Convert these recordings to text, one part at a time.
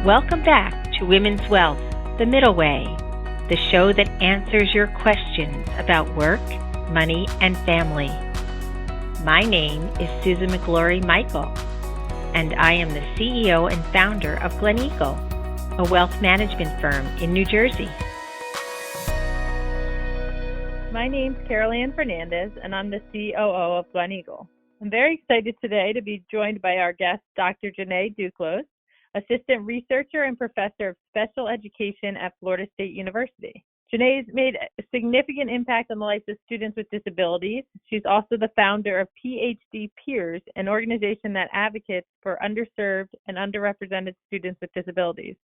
Welcome back to Women's Wealth, The Middle Way, the show that answers your questions about work, money, and family. My name is Susan McGlory Michael, and I am the CEO and founder of Glen Eagle, a wealth management firm in New Jersey. My name's Carol Ann Fernandez, and I'm the COO of Glen Eagle. I'm very excited today to be joined by our guest, Dr. Janae Duclos, Assistant Researcher and Professor of Special Education at Florida State University. Janae has made a significant impact on the lives of students with disabilities. She's also the founder of PhD Peers, an organization that advocates for underserved and underrepresented students with disabilities.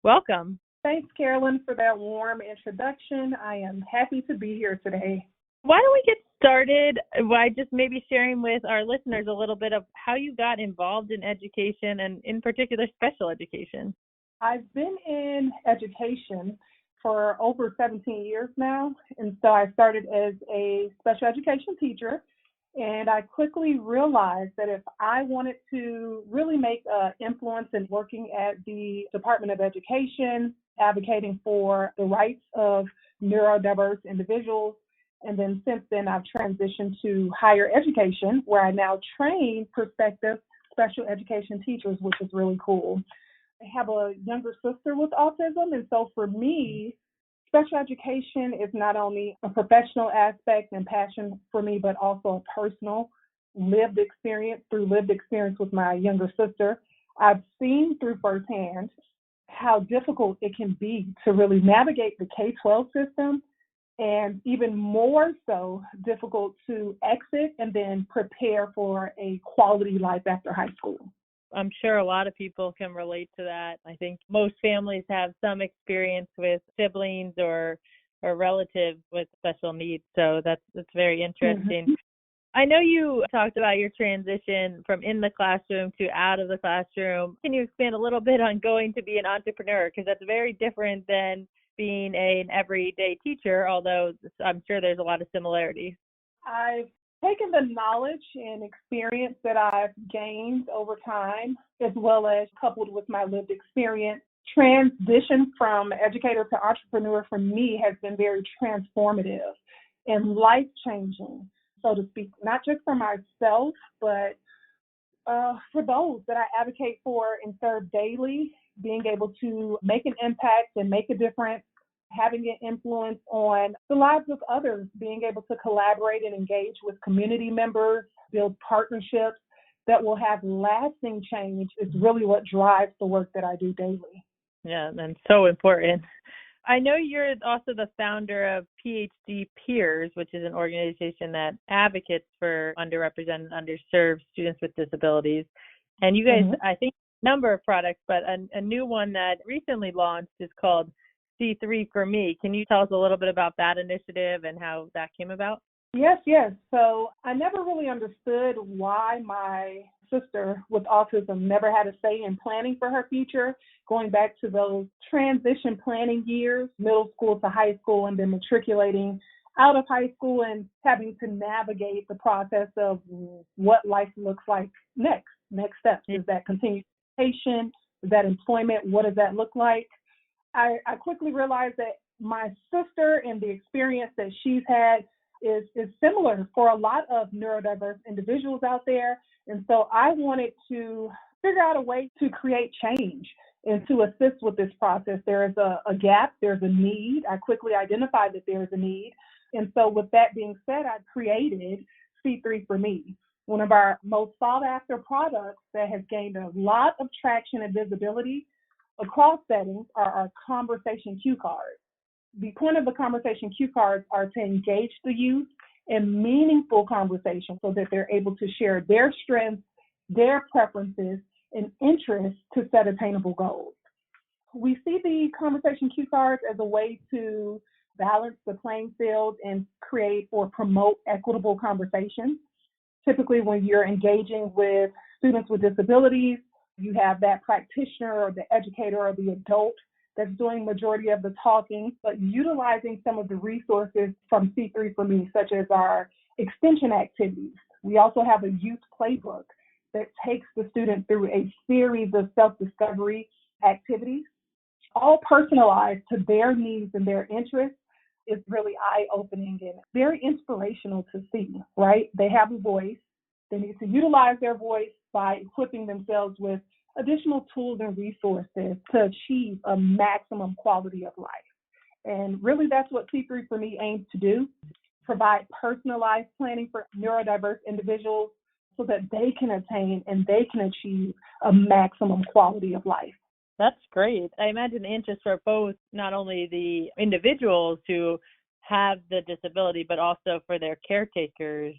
Welcome. Thanks, Carolyn, for that warm introduction. I am happy to be here today. Why don't we get started by just maybe sharing with our listeners a little bit of how you got involved in education and in particular special education? I've been in education for over 17 years now, and so I started as a special education teacher, and I quickly realized that if I wanted to really make an influence in working at the Department of Education, advocating for the rights of neurodiverse individuals, and then since then I've transitioned to higher education, where I now train prospective special education teachers, which is really cool. I have a younger sister with autism, and so for me, special education is not only a professional aspect and passion for me, but also a personal lived experience with my younger sister. I've seen through firsthand how difficult it can be to really navigate the K-12 system, and even more so difficult to exit and then prepare for a quality life after high school. I'm sure a lot of people can relate to that. I think most families have some experience with siblings or relatives with special needs, so that's very interesting. Mm-hmm. I know you talked about your transition from in the classroom to out of the classroom. Can you expand a little bit on going to be an entrepreneur? Because that's very different than being an everyday teacher, although I'm sure there's a lot of similarities. I've taken the knowledge and experience that I've gained over time, as well as coupled with my lived experience. Transition from educator to entrepreneur for me has been very transformative and life-changing, so to speak, not just for myself, but for those that I advocate for and serve daily, being able to make an impact and make a difference, having an influence on the lives of others, being able to collaborate and engage with community members, build partnerships that will have lasting change is really what drives the work that I do daily. Yeah, and so important. I know you're also the founder of PhD Peers, which is an organization that advocates for underrepresented, underserved students with disabilities. And you guys, I think, a number of products, but a new one that recently launched is called C3 for Me. Can you tell us a little bit about that initiative and how that came about? Yes. So I never really understood why my sister with autism never had a say in planning for her future, going back to those transition planning years, middle school to high school, and then matriculating out of high school and having to navigate the process of what life looks like next. Next steps. Is that continued education? Is that employment? What does that look like? I quickly realized that my sister and the experience that she's had is similar for a lot of neurodiverse individuals out there. And so I wanted to figure out a way to create change and to assist with this process. There is a gap, there's a need. I quickly identified that there is a need. And so with that being said, I created C3 for Me, one of our most sought after products that has gained a lot of traction and visibility across settings are our conversation cue cards. The point of the conversation cue cards are to engage the youth in meaningful conversation so that they're able to share their strengths, their preferences, and interests to set attainable goals. We see the conversation cue cards as a way to balance the playing field and create or promote equitable conversations. Typically, when you're engaging with students with disabilities, you have that practitioner or the educator or the adult that's doing majority of the talking, but utilizing some of the resources from C3 for Me, such as our extension activities. We also have a youth playbook that takes the student through a series of self-discovery activities, all personalized to their needs and their interests, is really eye-opening and very inspirational to see, right? They have a voice. They need to utilize their voice by equipping themselves with additional tools and resources to achieve a maximum quality of life. And really, that's what C3 for Me aims to do, provide personalized planning for neurodiverse individuals so that they can attain and they can achieve a maximum quality of life. That's great. I imagine the interest for both, not only the individuals who have the disability, but also for their caretakers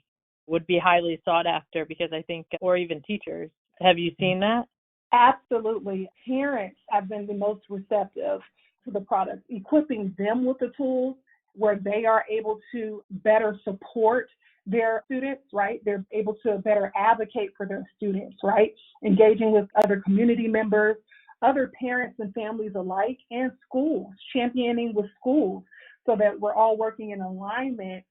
would be highly sought after because I think, or even teachers. Have you seen that? Absolutely. Parents have been the most receptive to the product, equipping them with the tools where they are able to better support their students, right? They're able to better advocate for their students, right? Engaging with other community members, other parents and families alike, and schools, championing with schools so that we're all working in alignment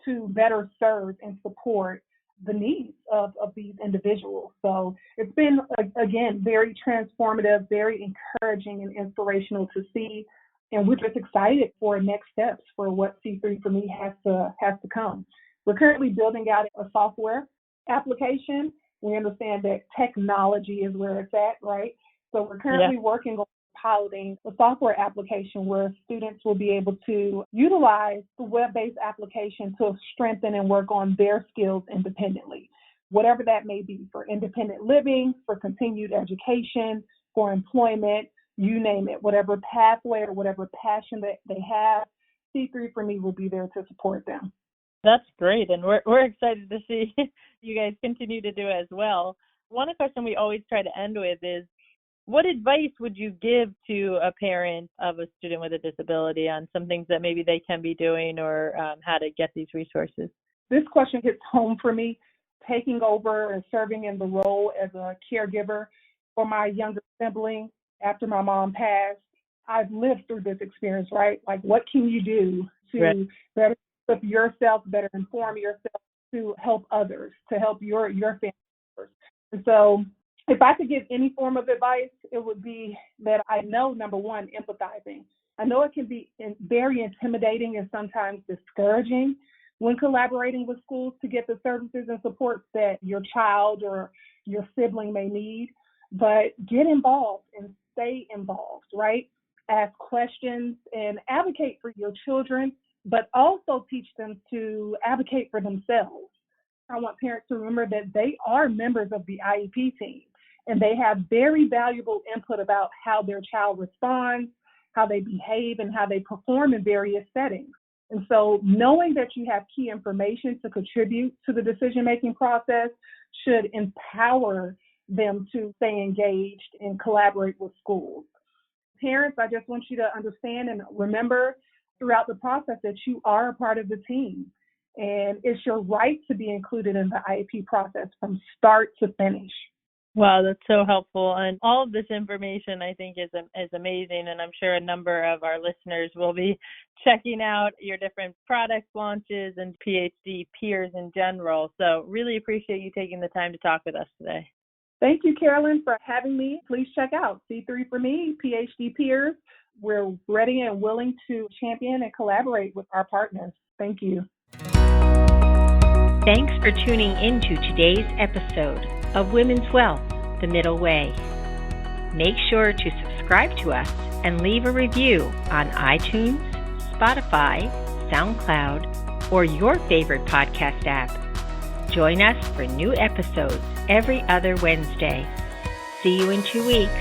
to better serve and support the needs of these individuals. So it's been, again, very transformative, very encouraging and inspirational to see. And we're just excited for next steps for what C3 for Me has to come. We're currently building out a software application. We understand that technology is where it's at, right? So we're currently working on piloting a software application where students will be able to utilize the web-based application to strengthen and work on their skills independently, whatever that may be, for independent living, for continued education, for employment, you name it, whatever pathway or whatever passion that they have, C3 for Me will be there to support them. That's great, and we're excited to see you guys continue to do as well. One question we always try to end with is, what advice would you give to a parent of a student with a disability on some things that maybe they can be doing or how to get these resources? This question hits home for me, taking over and serving in the role as a caregiver for my younger sibling after my mom passed. I've lived through this experience, right? Like, what can you do to better equip yourself, better inform yourself, to help others, to help your family members? And so if I could give any form of advice, it would be that I know, number one, empathizing. I know it can be very intimidating and sometimes discouraging when collaborating with schools to get the services and supports that your child or your sibling may need, but get involved and stay involved, right? Ask questions and advocate for your children, but also teach them to advocate for themselves. I want parents to remember that they are members of the IEP team, and they have very valuable input about how their child responds, how they behave, and how they perform in various settings. And so knowing that you have key information to contribute to the decision-making process should empower them to stay engaged and collaborate with schools. Parents, I just want you to understand and remember throughout the process that you are a part of the team. And it's your right to be included in the IEP process from start to finish. Wow, that's so helpful. And all of this information, I think, is amazing. And I'm sure a number of our listeners will be checking out your different product launches and PhD peers in general. So really appreciate you taking the time to talk with us today. Thank you, Carolyn, for having me. Please check out C3 for Me, PhD peers. We're ready and willing to champion and collaborate with our partners. Thank you. Thanks for tuning into today's episode of Women's Wealth, The Middle Way. Make sure to subscribe to us and leave a review on iTunes, Spotify, SoundCloud, or your favorite podcast app. Join us for new episodes every other Wednesday. See you in 2 weeks.